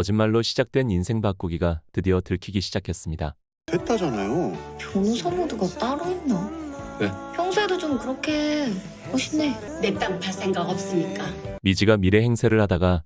거짓말로 시작된 인생 바꾸기가 드디어 들키기 시작했습니다. 됐다잖아요. 변호사 모드가 따로 있나? 네. 평소에도 좀 그렇게 멋있네. 내 땅 팔 생각 없으니까. 미지가 미래 행세를 하다가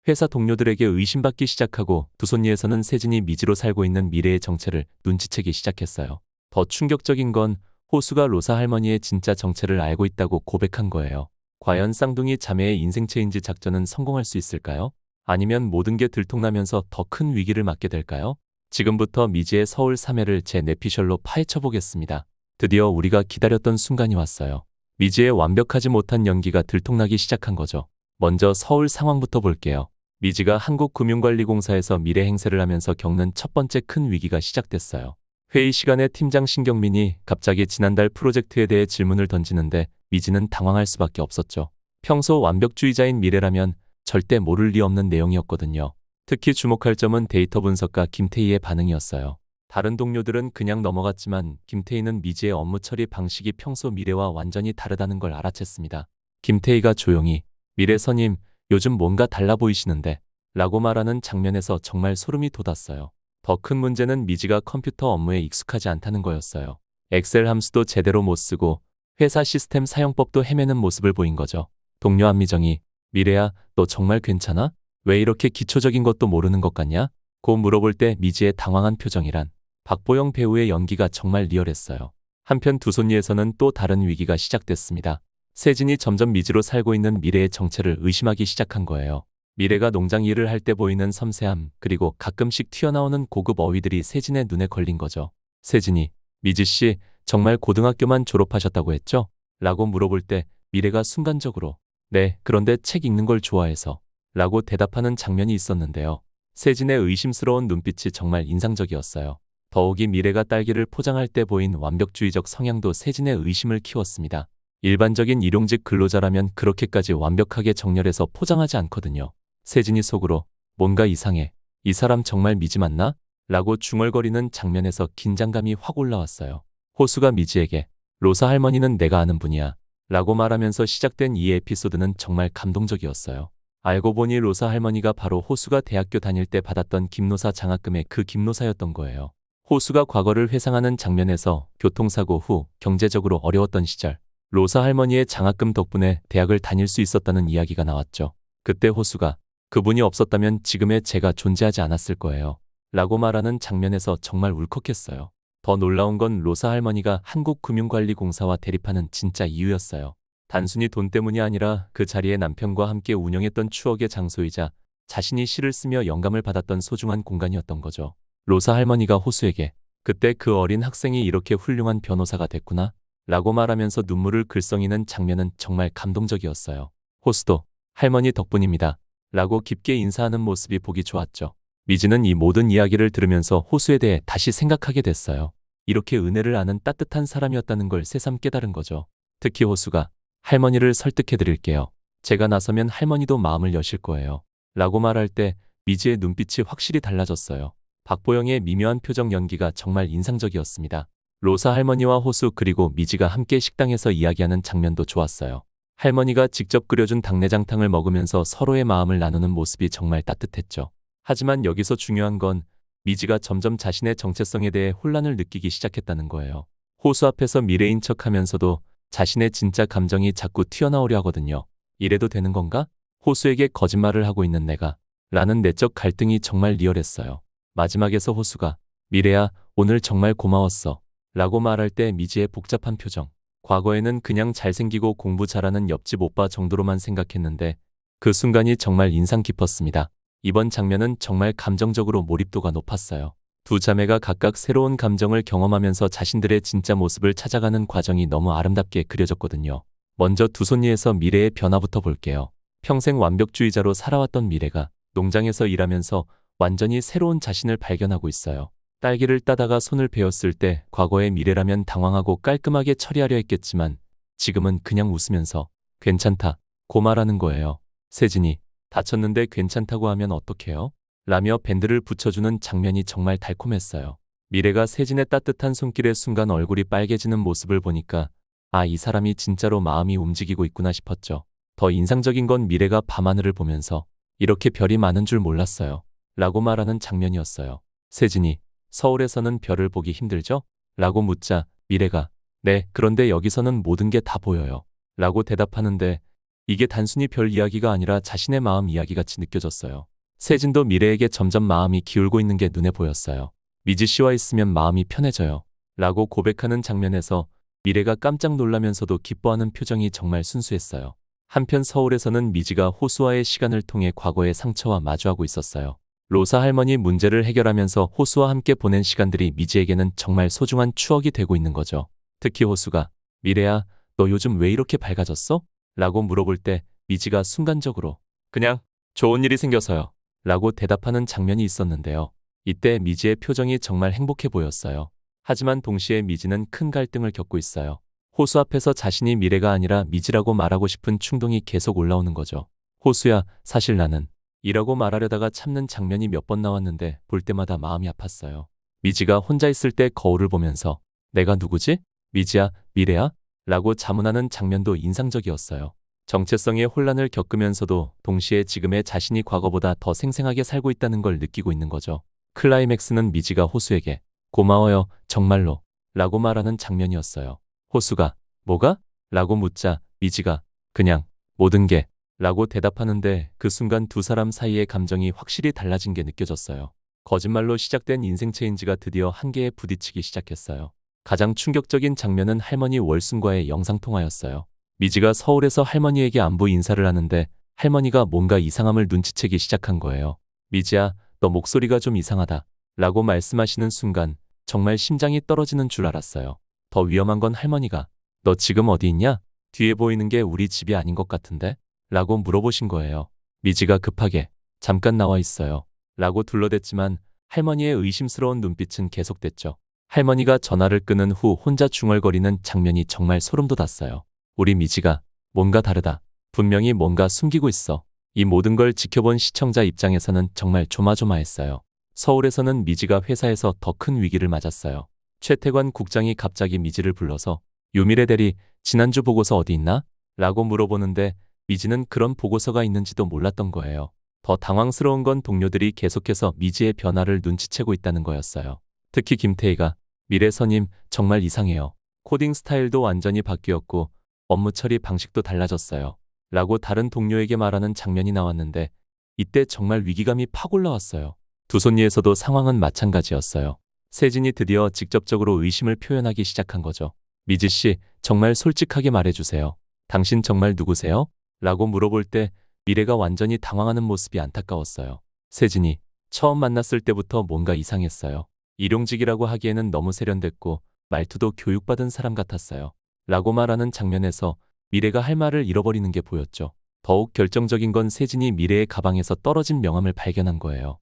회사 동료들에게 의심받기 시작하고 두손리에서는 세진이 미지로 살고 있는 미래의 정체를 눈치채기 시작했어요. 더 충격적인 건 호수가 로사 할머니의 진짜 정체를 알고 있다고 고백한 거예요. 과연 쌍둥이 자매의 인생 체인지 작전은 성공할 수 있을까요? 아니면 모든 게 들통나면서 더 큰 위기를 맞게 될까요? 지금부터 미지의 서울 3회를 제 뇌피셜로 파헤쳐 보겠습니다. 드디어 우리가 기다렸던 순간이 왔어요. 미지의 완벽하지 못한 연기가 들통나기 시작한 거죠. 먼저 서울 상황부터 볼게요. 미지가 한국금융관리공사에서 미래 행세를 하면서 겪는 첫 번째 큰 위기가 시작됐어요. 회의 시간에 팀장 신경민이 갑자기 지난달 프로젝트에 대해 질문을 던지는데 미지는 당황할 수밖에 없었죠. 평소 완벽주의자인 미래라면 절대 모를 리 없는 내용이었거든요. 특히 주목할 점은 데이터 분석가 김태희의 반응이었어요. 다른 동료들은 그냥 넘어갔지만 김태희는 미지의 업무 처리 방식이 평소 미래와 완전히 다르다는 걸 알아챘습니다. 김태희가 조용히 미래 선임, 요즘 뭔가 달라 보이시는데 라고 말하는 장면에서 정말 소름이 돋았어요. 더 큰 문제는 미지가 컴퓨터 업무에 익숙하지 않다는 거였어요. 엑셀 함수도 제대로 못 쓰고 회사 시스템 사용법도 헤매는 모습을 보인 거죠. 동료 안미정이 미래야, 너 정말 괜찮아? 왜 이렇게 기초적인 것도 모르는 것 같냐? 고 물어볼 때 미지의 당황한 표정이란 박보영 배우의 연기가 정말 리얼했어요. 한편 두손리에서는 또 다른 위기가 시작됐습니다. 세진이 점점 미지로 살고 있는 미래의 정체를 의심하기 시작한 거예요. 미래가 농장 일을 할 때 보이는 섬세함, 그리고 가끔씩 튀어나오는 고급 어휘들이 세진의 눈에 걸린 거죠. 세진이, 미지씨, 정말 고등학교만 졸업하셨다고 했죠? 라고 물어볼 때 미래가 순간적으로 네, 그런데 책 읽는 걸 좋아해서 라고 대답하는 장면이 있었는데요. 세진의 의심스러운 눈빛이 정말 인상적이었어요. 더욱이 미래가 딸기를 포장할 때 보인 완벽주의적 성향도 세진의 의심을 키웠습니다. 일반적인 일용직 근로자라면 그렇게까지 완벽하게 정렬해서 포장하지 않거든요. 세진이 속으로 뭔가 이상해. 이 사람 정말 미지 맞나? 라고 중얼거리는 장면에서 긴장감이 확 올라왔어요. 호수가 미지에게 로사 할머니는 내가 아는 분이야 라고 말하면서 시작된 이 에피소드는 정말 감동적이었어요. 알고 보니 로사 할머니가 바로 호수가 대학교 다닐 때 받았던 김노사 장학금의 그 김노사였던 거예요. 호수가 과거를 회상하는 장면에서 교통사고 후 경제적으로 어려웠던 시절 로사 할머니의 장학금 덕분에 대학을 다닐 수 있었다는 이야기가 나왔죠. 그때 호수가 그분이 없었다면 지금의 제가 존재하지 않았을 거예요. 라고 말하는 장면에서 정말 울컥했어요. 더 놀라운 건 로사 할머니가 한국금융관리공사와 대립하는 진짜 이유였어요. 단순히 돈 때문이 아니라 그 자리에 남편과 함께 운영했던 추억의 장소이자 자신이 시를 쓰며 영감을 받았던 소중한 공간이었던 거죠. 로사 할머니가 호수에게 그때 그 어린 학생이 이렇게 훌륭한 변호사가 됐구나 라고 말하면서 눈물을 글썽이는 장면은 정말 감동적이었어요. 호수도 할머니 덕분입니다 라고 깊게 인사하는 모습이 보기 좋았죠. 미지는 이 모든 이야기를 들으면서 호수에 대해 다시 생각하게 됐어요. 이렇게 은혜를 아는 따뜻한 사람이었다는 걸 새삼 깨달은 거죠. 특히 호수가 할머니를 설득해드릴게요. 제가 나서면 할머니도 마음을 여실 거예요. 라고 말할 때 미지의 눈빛이 확실히 달라졌어요. 박보영의 미묘한 표정 연기가 정말 인상적이었습니다. 로사 할머니와 호수 그리고 미지가 함께 식당에서 이야기하는 장면도 좋았어요. 할머니가 직접 끓여준 당내장탕을 먹으면서 서로의 마음을 나누는 모습이 정말 따뜻했죠. 하지만 여기서 중요한 건 미지가 점점 자신의 정체성에 대해 혼란을 느끼기 시작했다는 거예요. 호수 앞에서 미래인 척하면서도 자신의 진짜 감정이 자꾸 튀어나오려 하거든요. 이래도 되는 건가? 호수에게 거짓말을 하고 있는 내가 라는 내적 갈등이 정말 리얼했어요. 마지막에서 호수가 미래야, 오늘 정말 고마웠어 라고 말할 때 미지의 복잡한 표정. 과거에는 그냥 잘생기고 공부 잘하는 옆집 오빠 정도로만 생각했는데 그 순간이 정말 인상 깊었습니다. 이번 장면은 정말 감정적으로 몰입도가 높았어요. 두 자매가 각각 새로운 감정을 경험하면서 자신들의 진짜 모습을 찾아가는 과정이 너무 아름답게 그려졌거든요. 먼저 두손리에서 미래의 변화부터 볼게요. 평생 완벽주의자로 살아왔던 미래가 농장에서 일하면서 완전히 새로운 자신을 발견하고 있어요. 딸기를 따다가 손을 베었을 때 과거의 미래라면 당황하고 깔끔하게 처리하려 했겠지만 지금은 그냥 웃으면서 괜찮다 고 말하는 거예요. 세진이 다쳤는데 괜찮다고 하면 어떡해요? 라며 밴드를 붙여주는 장면이 정말 달콤했어요. 미래가 세진의 따뜻한 손길에 순간 얼굴이 빨개지는 모습을 보니까 아, 이 사람이 진짜로 마음이 움직이고 있구나 싶었죠. 더 인상적인 건 미래가 밤하늘을 보면서 이렇게 별이 많은 줄 몰랐어요 라고 말하는 장면이었어요. 세진이 서울에서는 별을 보기 힘들죠? 라고 묻자 미래가 네, 그런데 여기서는 모든 게 다 보여요. 라고 대답하는데 이게 단순히 별 이야기가 아니라 자신의 마음 이야기같이 느껴졌어요. 세진도 미래에게 점점 마음이 기울고 있는 게 눈에 보였어요. 미지 씨와 있으면 마음이 편해져요. 라고 고백하는 장면에서 미래가 깜짝 놀라면서도 기뻐하는 표정이 정말 순수했어요. 한편 서울에서는 미지가 호수와의 시간을 통해 과거의 상처와 마주하고 있었어요. 로사 할머니 문제를 해결하면서 호수와 함께 보낸 시간들이 미지에게는 정말 소중한 추억이 되고 있는 거죠. 특히 호수가 미래야, 너 요즘 왜 이렇게 밝아졌어? 라고 물어볼 때 미지가 순간적으로 그냥 좋은 일이 생겨서요. 라고 대답하는 장면이 있었는데요. 이때 미지의 표정이 정말 행복해 보였어요. 하지만 동시에 미지는 큰 갈등을 겪고 있어요. 호수 앞에서 자신이 미래가 아니라 미지라고 말하고 싶은 충동이 계속 올라오는 거죠. 호수야, 사실 나는 이라고 말하려다가 참는 장면이 몇 번 나왔는데 볼 때마다 마음이 아팠어요. 미지가 혼자 있을 때 거울을 보면서 내가 누구지? 미지야, 미래야? 라고 자문하는 장면도 인상적이었어요. 정체성의 혼란을 겪으면서도 동시에 지금의 자신이 과거보다 더 생생하게 살고 있다는 걸 느끼고 있는 거죠. 클라이맥스는 미지가 호수에게 고마워요, 정말로 라고 말하는 장면이었어요. 호수가 뭐가? 라고 묻자 미지가 그냥 모든 게 라고 대답하는데 그 순간 두 사람 사이의 감정이 확실히 달라진 게 느껴졌어요. 거짓말로 시작된 인생 체인지가 드디어 한계에 부딪히기 시작했어요. 가장 충격적인 장면은 할머니 월순과의 영상통화였어요. 미지가 서울에서 할머니에게 안부 인사를 하는데 할머니가 뭔가 이상함을 눈치채기 시작한 거예요. 미지야, 너 목소리가 좀 이상하다 라고 말씀하시는 순간 정말 심장이 떨어지는 줄 알았어요. 더 위험한 건 할머니가 너 지금 어디 있냐? 뒤에 보이는 게 우리 집이 아닌 것 같은데? 라고 물어보신 거예요. 미지가 급하게 잠깐 나와 있어요. 라고 둘러댔지만 할머니의 의심스러운 눈빛은 계속됐죠. 할머니가 전화를 끊은 후 혼자 중얼거리는 장면이 정말 소름 돋았어요. 우리 미지가 뭔가 다르다. 분명히 뭔가 숨기고 있어. 이 모든 걸 지켜본 시청자 입장에서는 정말 조마조마했어요. 서울에서는 미지가 회사에서 더 큰 위기를 맞았어요. 최태관 국장이 갑자기 미지를 불러서 유미래 대리, 지난주 보고서 어디 있나? 라고 물어보는데 미지는 그런 보고서가 있는지도 몰랐던 거예요. 더 당황스러운 건 동료들이 계속해서 미지의 변화를 눈치채고 있다는 거였어요. 특히 김태희가 미래 선임 정말 이상해요. 코딩 스타일도 완전히 바뀌었고 업무 처리 방식도 달라졌어요. 라고 다른 동료에게 말하는 장면이 나왔는데 이때 정말 위기감이 팍 올라왔어요. 두손리에서도 상황은 마찬가지였어요. 세진이 드디어 직접적으로 의심을 표현하기 시작한 거죠. 미지 씨, 정말 솔직하게 말해주세요. 당신 정말 누구세요? 라고 물어볼 때 미래가 완전히 당황하는 모습이 안타까웠어요. 세진이 처음 만났을 때부터 뭔가 이상했어요. 일용직이라고 하기에는 너무 세련됐고 말투도 교육받은 사람 같았어요. 라고 말하는 장면에서 미래가 할 말을 잃어버리는 게 보였죠. 더욱 결정적인 건 세진이 미래의 가방에서 떨어진 명함을 발견한 거예요.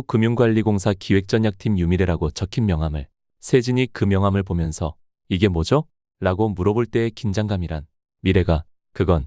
한국금융관리공사 기획전략팀 유미래라고 적힌 명함을. 세진이 그 명함을 보면서 이게 뭐죠? 라고 물어볼 때의 긴장감이란 미래가 그건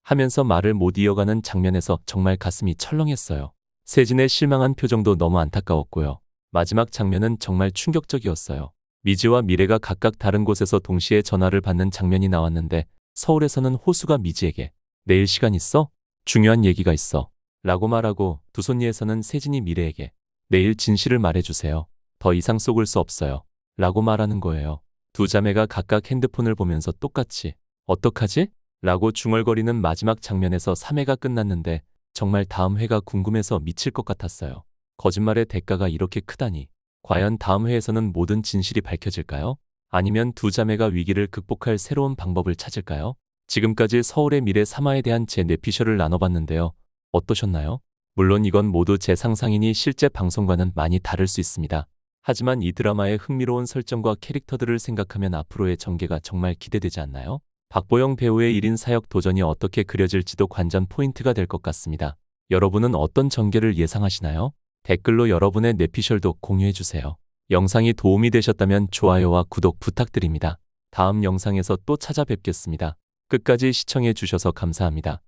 하면서 말을 못 이어가는 장면에서 정말 가슴이 철렁했어요. 세진의 실망한 표정도 너무 안타까웠고요. 마지막 장면은 정말 충격적이었어요. 미지와 미래가 각각 다른 곳에서 동시에 전화를 받는 장면이 나왔는데 서울에서는 호수가 미지에게 내일 시간 있어? 중요한 얘기가 있어. 라고 말하고 두손리에서는 세진이 미래에게 내일 진실을 말해주세요. 더 이상 속을 수 없어요. 라고 말하는 거예요. 두 자매가 각각 핸드폰을 보면서 똑같이 어떡하지? 라고 중얼거리는 마지막 장면에서 3회가 끝났는데 정말 다음 회가 궁금해서 미칠 것 같았어요. 거짓말의 대가가 이렇게 크다니. 과연 다음 회에서는 모든 진실이 밝혀질까요? 아니면 두 자매가 위기를 극복할 새로운 방법을 찾을까요? 지금까지 서울의 미래 3화에 대한 제 뇌피셜을 나눠봤는데요. 어떠셨나요? 물론 이건 모두 제 상상이니 실제 방송과는 많이 다를 수 있습니다. 하지만 이 드라마의 흥미로운 설정과 캐릭터들을 생각하면 앞으로의 전개가 정말 기대되지 않나요? 박보영 배우의 1인 사역 도전이 어떻게 그려질지도 관전 포인트가 될 것 같습니다. 여러분은 어떤 전개를 예상하시나요? 댓글로 여러분의 뇌피셜도 공유해주세요. 영상이 도움이 되셨다면 좋아요와 구독 부탁드립니다. 다음 영상에서 또 찾아뵙겠습니다. 끝까지 시청해주셔서 감사합니다.